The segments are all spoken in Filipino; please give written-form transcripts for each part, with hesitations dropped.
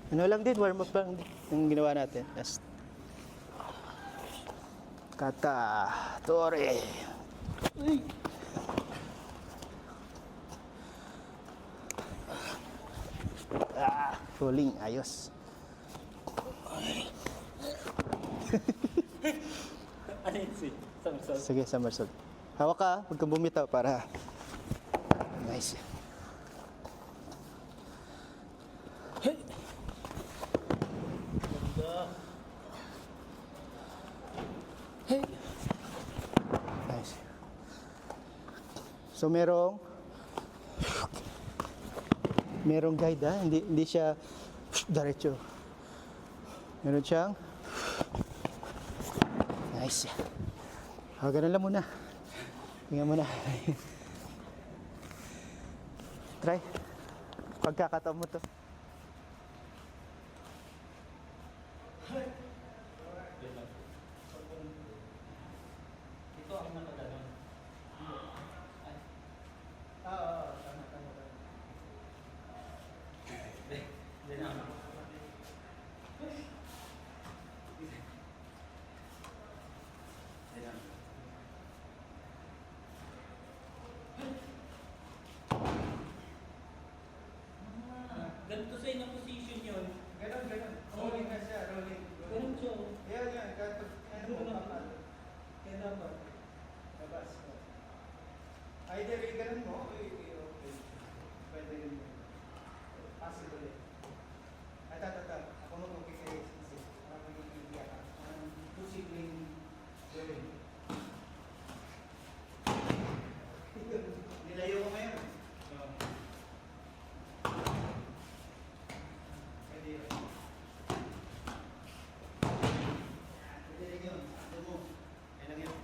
Ano lang din, warm up lang din yung ginawa natin. Last. Kata, Tore. Uy. Rolling, ayos. Ano yun si? Somersault. Sige, somersault. Hawak ka, huwag kang bumitaw para... Nice. Hey. Nice. So merong guide ha, hindi siya diretso. Meron siyang nice. Ganun lang muna. Tingnan mo na. Try. Pagkakataon mo to. Ito ang nakaganon. Tama. Hindi na. Ganito sa inyong position yun. Ganun. Rolling na siya, rolling. Ganun siya. Yan. Kapag ano mo, papalo. Kaya dapat. Labas. Either ganun mo, okay. Pwede rin mo. Possible eh. Ako mo kung kikaya para magiging iyak. Posibleng gawin. Nilayo ko ngayon. Pwede yun. Pwede rin yun. Ito mo. Yan lang yun.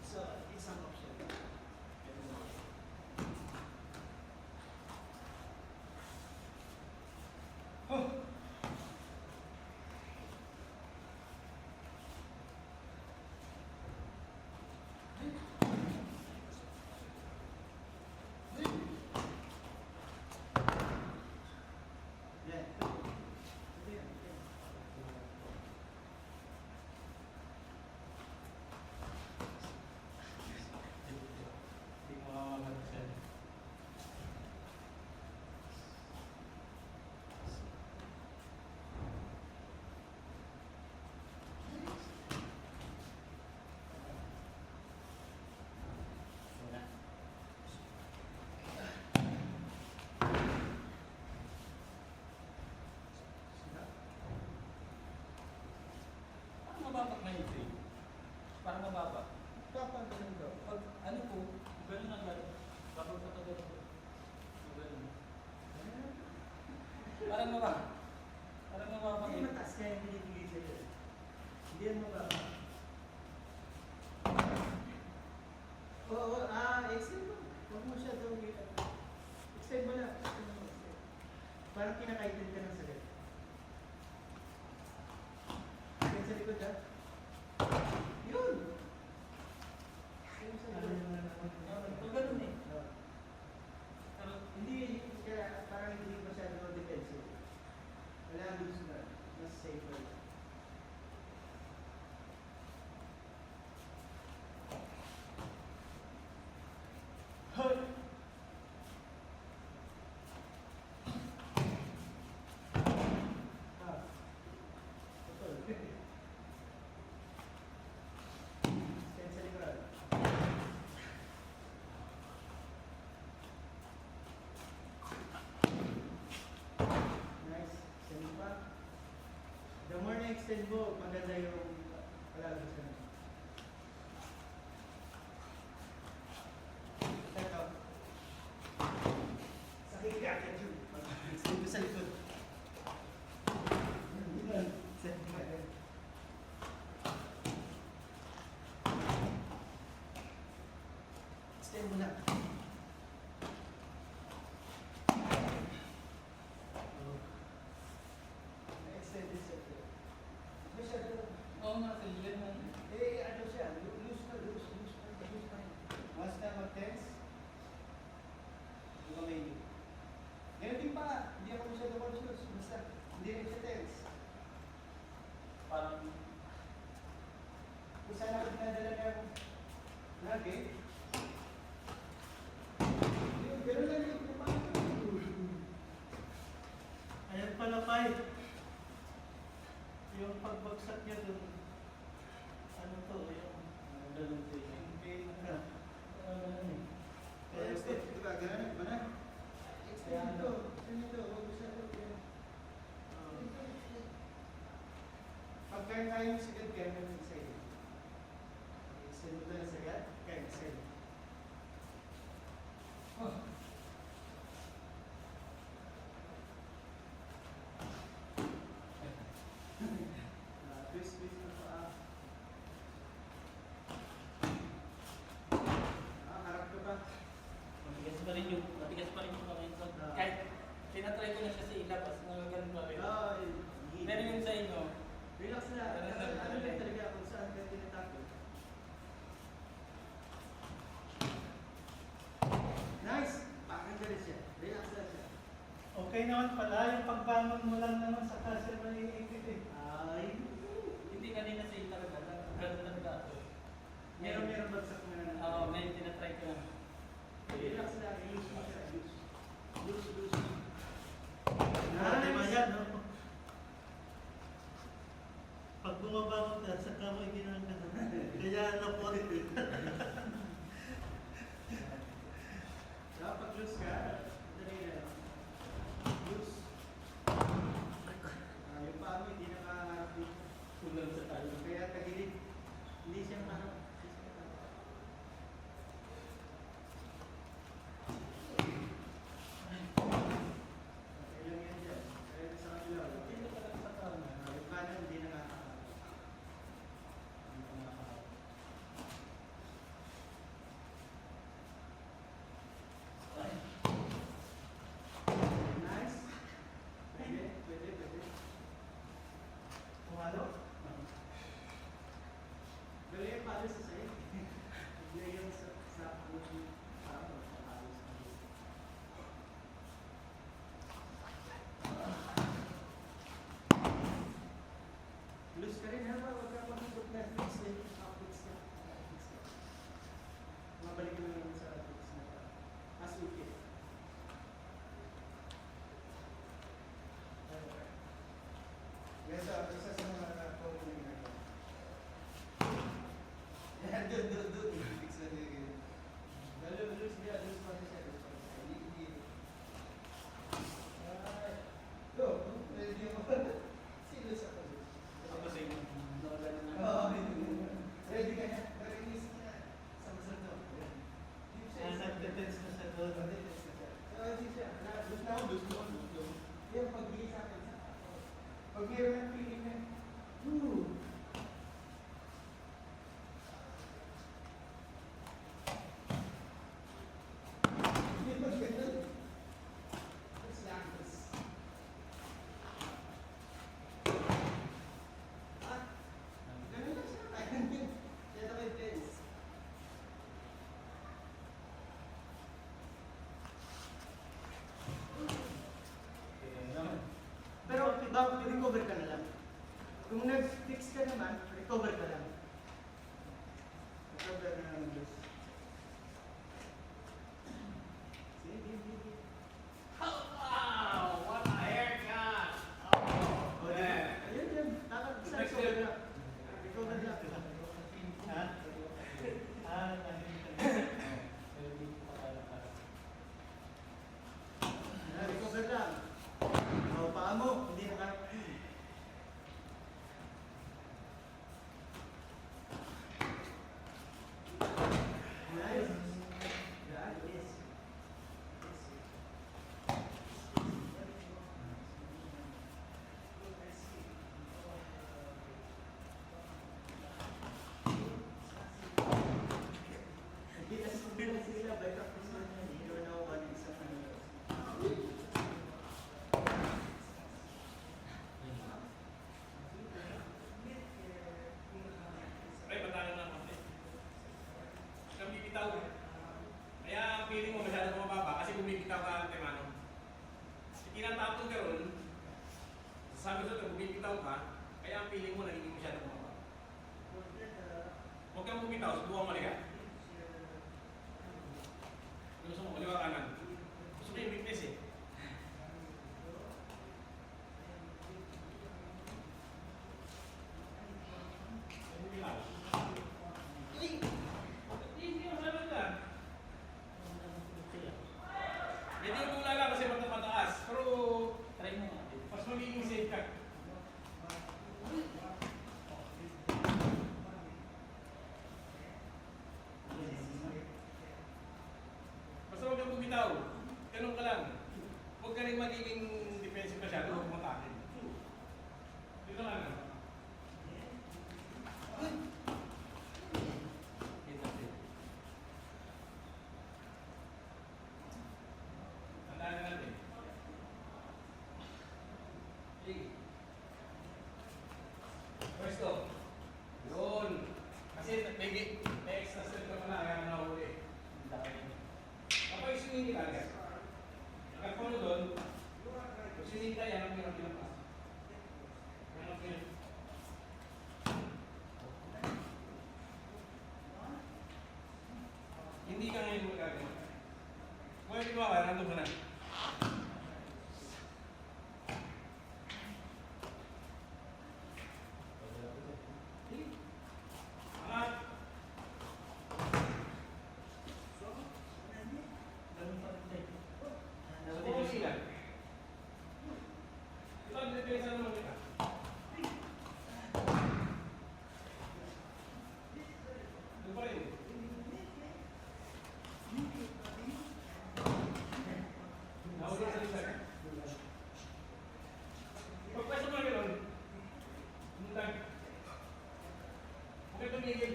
So, isang option. Hindi ko makakagsan. Mababa na yun sa'yo. Parang mababa. Kapag ganun daw. Pag ano po, gano'n ang gano'n. Kapag sa tagal ko. Gano'n. Parang mababa. Parang mababa Hindi kayo. mataas kaya hindi bigay sa'yo. Hindi yan mababa. Oo, extend mo. Huwag mo siya daw extend mo na. Parang kinakaitin ka ng sagot. Extend sa likod ha. Yun! Extend sa likod. Pag gano'n eh. Pero hindi, kaya parang hindi masyado defensive. Wala loose na. Mas safer. Hoy! Stand sa likod. Nice. Extend pa. The more na extend mo, maganda yung palalabas ka na. Ito. Sakit ka agad yun. Extend mo sa likod. Extend mo agad. Extend mo na. Extend this. Masyado. Oo nga, sa liyan mo. Eh, yung paa, hindi ako masyado conscious. Basta, hindi rin siya tense. Parang, Kung saan ako dinadala niya ako lagi. Yun, gano'n lang yung paa. Ayan pala, Pai. Yung pagbagsak niya dun, ano to, yung ganun din. pain ka. Ganun eh. Kaya Kaya step, di ba? Gano'n, iba na. Extend ito. Extend ito. Huwag masyado. Pagka kaya yung sagad, kaya mo yung sa'yo. Extend mo na sagad, kaya yung sa'yo. Twist mo paa. Harap ka pa. Matigas pa rin yung kamay ko. Kahit tinatry ko na siya sa ilabas, nagaganon pa rin. Pero yung sa inyo, Relax na. Ano lang talaga kung saan ka tinatako. Nice! Bakit ka rin siya? Relax na siya. okay naman pala, yung pagbangon mo lang naman sa kasi maliikit eh. Ay! hindi kanina sa iyo talaga, ganun lang dato. Meron bagsak mo na. Oo, may tinatry ko na. Relax na. Loose mo siya. Loose. Di ba yan, no? Pag bumabangon ka, sa kamay ginagano. Kaya napot. Dapat loose ka. Dali na. Loose. Yung paa mo hindi nakaharap dito. Kulang sa tayo. Kaya tagilid. Hindi siya maharap. Okay lang yan dyan. Kaya sa kanila. Hindi ko talaga sa tayo. Yung kanan hindi nakakaharap. Nice. Pwede. Kumalo? Pero yung palo sa sa'yo. Hindi yung sa puso. Sa palo sa loose ka rin ha, huwag ka makikot na fix eh. Fix ka. Mabalik mo naman sa fix na pa. As ukit. Isa sa mga nakakawin na ginagawa. Yan, doon. Fix na din. Loose pa siya. Hindi. Go. Ready mo. Silos ako. Ako sa inyo, nakaganon na. Oo, ready ka na. Pero inisip niya. Sa masunod. Nagtitense na sa doon. Yung pag-ibig sa akin. Pag meron ng feeling na, hindi pa ganun. It's like this. Ganun lang siya. Kaya tayo tense. Pero recover ka na lang. Kung nag-fix ka naman, recover ka lang. Recover na lang. Sige. Wow! What a haircut! O, ayun. Recover lang. Recover lang. Ha? Nahintay. Pero hindi ko pa kaya para. Recover lang. O, paa mo, hindi naka... Nice. Yan, yes. Hindi na sila, by practice na yan. Hindi na ako isa kanila. Ay, matalo na ako. Kang bibitaw. Kaya ang feeling mo masyado mababa kasi bumibitaw ka ante mano. tinatapon ka ron, sabi sa ito, bumibitaw ka, kaya ang feeling mo nagiging masyado bumaba. Huwag kang bumitaw, subukan mali ka. Gusto mo, maliwa kanan. Gusto mo yung weakness eh. Bumitaw. Hindi mo sabi ka. Hindi mo lala kasi mataas. Pero, Try mo nga. mas magiging safe ka. Basta huwag kang bumitaw. Ganun ka lang. Huwag ka rin magiging defensive masyado. Huwag mo takin. Dito lang. Tandaan na natin. Sige. Pwesto. Yun. Kasi may extra step ka pa na. Kaya nahuli. Kapag sinini ka agad. Nakakon mo doon. Kung sinini ka, yan ang pinag-pinag. Yan ang pinag. Hindi ka ngayon magagawa. Kung yung ginawa ka, nandun ka na. Angat. Ganun pa rin tayo. Subukan sila. Ito ang depensa naman kita. Doon pa rin. Nahuli sa lisa. Pagpasok mo na gano'n, mundag. Huwag ka tumigil.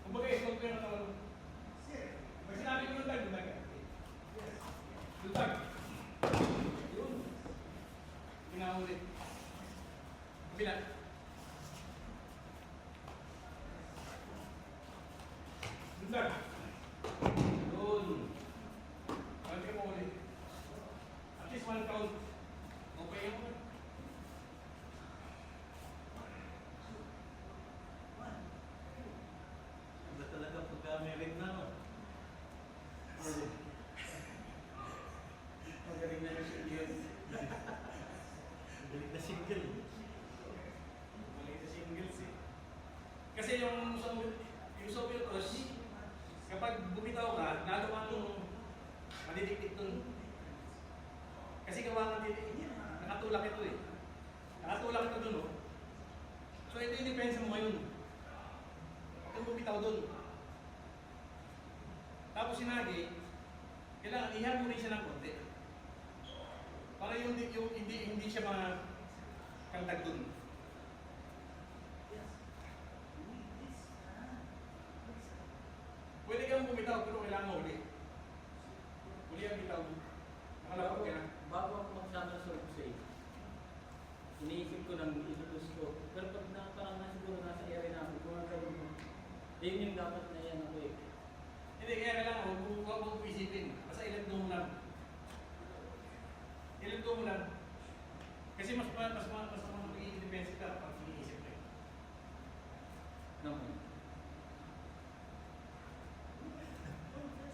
Kumbaga, stop ko yung natawan mo. Pag sinabi ko mundag, mundag ka. Mundag. Yun. Pinahuli. Kabila. Mundag. Yun. Balik ka mo ulit. At least one count. Okay yun. Iba talaga pagka may ring na, no? Magaling na yung single. Galing na single. Magaling sa singles eh. Kasi yung sa virus, kapag bumitaw ka, lalo kang madidikdik dun. Kasi gawa ng nakatulak ito eh. Nakatulak ito dun oh. So ito yung depensa mo ngayon. Huwag kang bumitaw dun. Tapos sinagi, kailangan i-harmonize siya ng konti. Para yung hindi siya makagdag dun. Pwede kang bumitaw pero kailangan huli. Huli ang bitaw. Nakalapag ka na. Bago ako magsama sa Surfsay, iniisip ko ng introduce ko. Pero pag parang siguro nasa area namin, kung ano yun yung dapat na yan ako eh. Hindi, kaya kailangan huwag mo isipin. Basta ilan mo lang. Ilan mo lang. Kasi mas magiging defensive ka pag iniisip ka. Naman.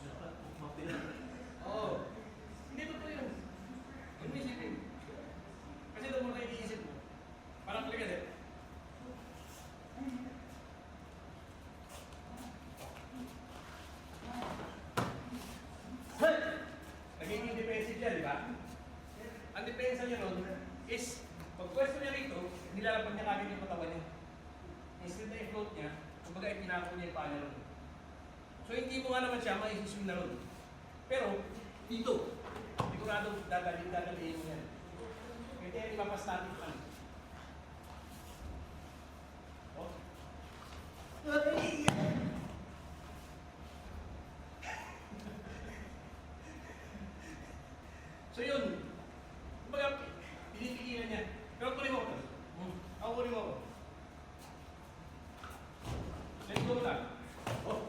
Dapat mapila. Oo. Hindi totoo yun. Huwag mo isipin. Kasi doon mo na iniisip mo. Parang talaga din. Nagiging defensive yan, di ba? Ang depensa niya nun is, pag pwesto niya rito, nilalapag niya kagad yung katawan niya. Instead na i-float niya, kumbaga itinako niya yung paa niya ron. So hindi mo nga naman siya maisiswim na ron. Pero, dito, sigurado dadalihin mo yan. Kaya ipapas natin ito. Oh. So yun, kumbaga, pinipigilan niya. Pero kunin mo ako. Ako kunin mo ako. Let's go lang. Oh.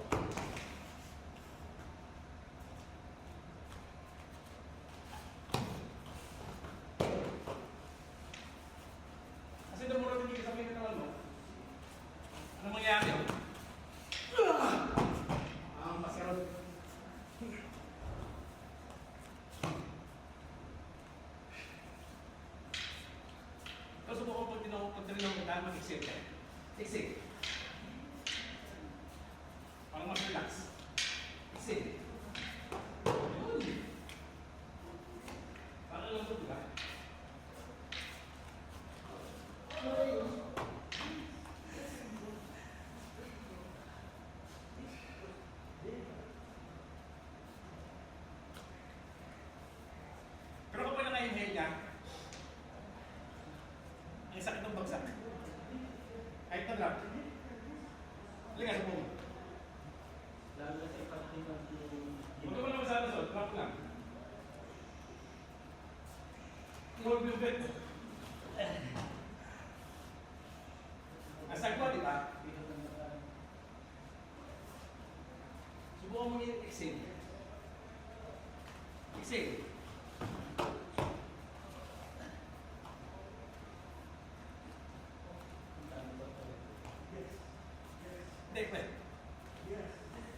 kita, mag-exhale ka. Exhale. Parang mas relax. Exhale. Yun. Parang lang ito, di ba? Pero kapag naka-inhale ka, ang sakit ng bagsak. Kahit na drop. Halika sa buong. Lalo na sa ipagtiman yung... Huwag ka mo naman sa nasod, drop lang. Hold yung bed mo. Ang sagwa, di ba? Subukan mo yung exhale. Exhale. Hindi, pwede.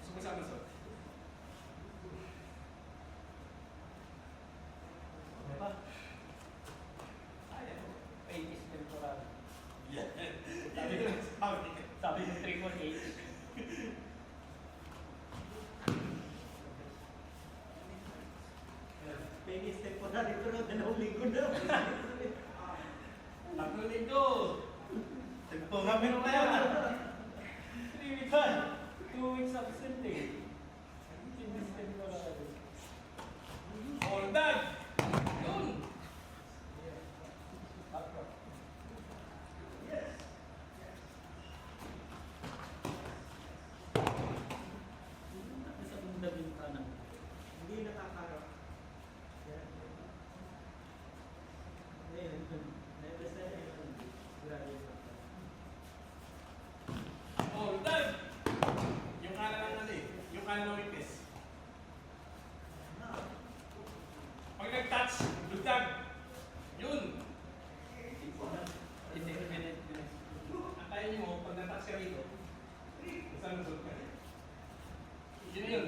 Sumasama sa. Diba? Ayan. Pain is temporary. Sabi ng 348. Penis temporary pero 2 linggo na. Tatlong linggo. Tagpo kami nung kaya. 3 weeks. 2 weeks absent eh. Pain is temporary. All done. Yun. Sa bunda din ka ng... Hindi nakakarap. All done. Yung kanan ng ano eh. Yung kanan ng witness. Pag nag-touch, lutag. Yun. Antayin mo, pag na-touch ka rito, isang lusot ka. Yun na yun.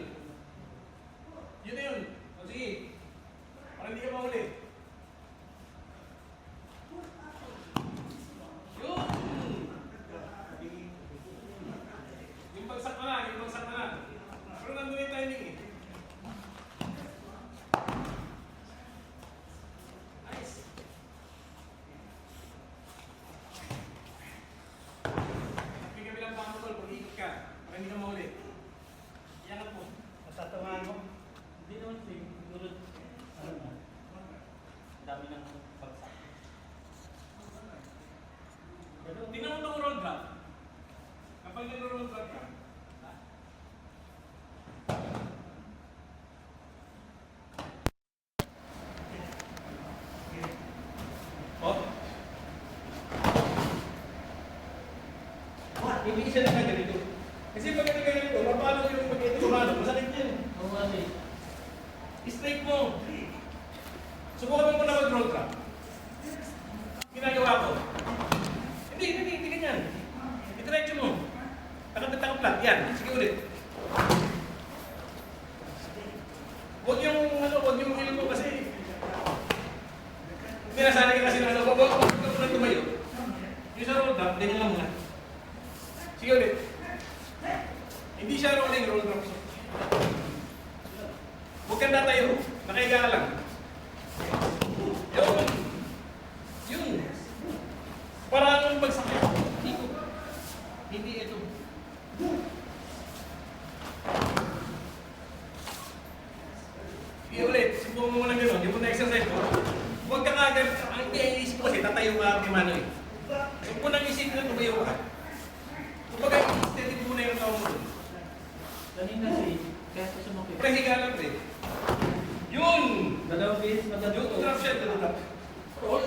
Yun na yun. O sige. Para hindi ka mahuli. Yun. Yung bagsak ka na, yung bagsak ka na. Pero nandun yung timing eh. Nice. May kabilang pangkatol, pag-iikot ka, para hindi ka mahuli. Iangat mo. Masatamaan mo. Hindi naman siguro... Ano na? Dami ng bagsak. Tingnan mo itong roll drop. Kapag nag-roll drop ka, oh. Hindi siya na ganito. Kasi pag ito ganito, mapalo yung pag ito gumano, masakit yan. Oo nga eh. Straight mo. Subukan mo na mag-roll drop. Ginagawa ko. Hindi ganyan. Itiretso mo. Takap-flat. Yan. Sige ulit. Huwag yung ilong mo kasi hindi nasanay ka kasi na huwag ka muna tumayo. Yung sa roll drop, ganyan lang muna. Sige ulit. Hindi siya rolling, roll drop siya. Huwag kang tatayo. Nakahiga ka lang. Yun. Yun. Parang bagsak ito. Hindi ito. Sige ulit. Subukan mo muna gano'n. Yung muna exercise mo. Huwag ka kagad. Ang iisip ko kasi tatayo ka kay Mano eh. Huwag mo nang isipin na tumayo ka. Kumbaga, steady muna yung tao mo doon. Kanina si... Kaya sa sumakit. Pahiga lang eh. Yun! Dalawang beses Yung magdadto. drop siya, drop. Roll.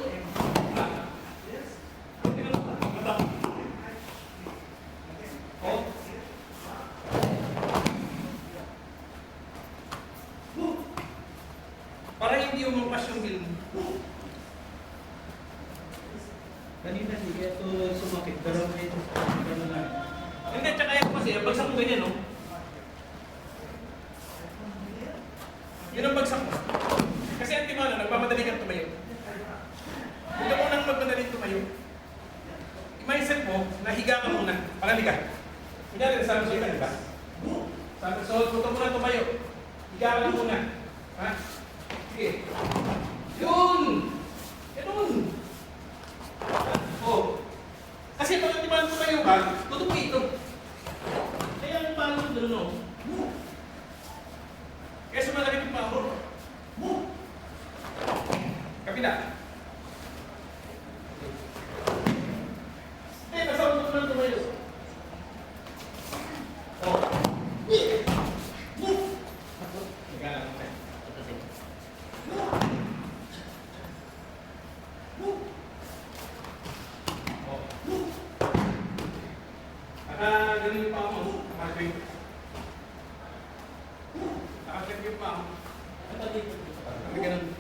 Oh. Para hindi umampas yung film. Kanina si kaya ito sumakit. Dalawang beses. Gano'n lang. Hindi, tsaka yan kasi, ang bagsak mo ganyan, no? Yun ang bagsak mo. Kasi ang timano, nagmamadali kang tumayo. Huwag ka munang magmadali tumayo. mo, nahiga ka muna. Pangaliga. Kunyari, sabi sa'yo ka, di ba? So, huwag ka muna tumayo. Higa ka lang muna. Ha? Sige. Yun! Ganun! Oh. Kasi pag di ba tumayo ka, tutupi ito. Kaya ang palo doon, no? Kaya sumalagay yung palo. Kapila. Eh, nasa utot na tumayo. Oh. Higa lang muna. Ganun yung paa mo. Nakaswing. Nakaswing yung paa mo. Ito dito. Ganun.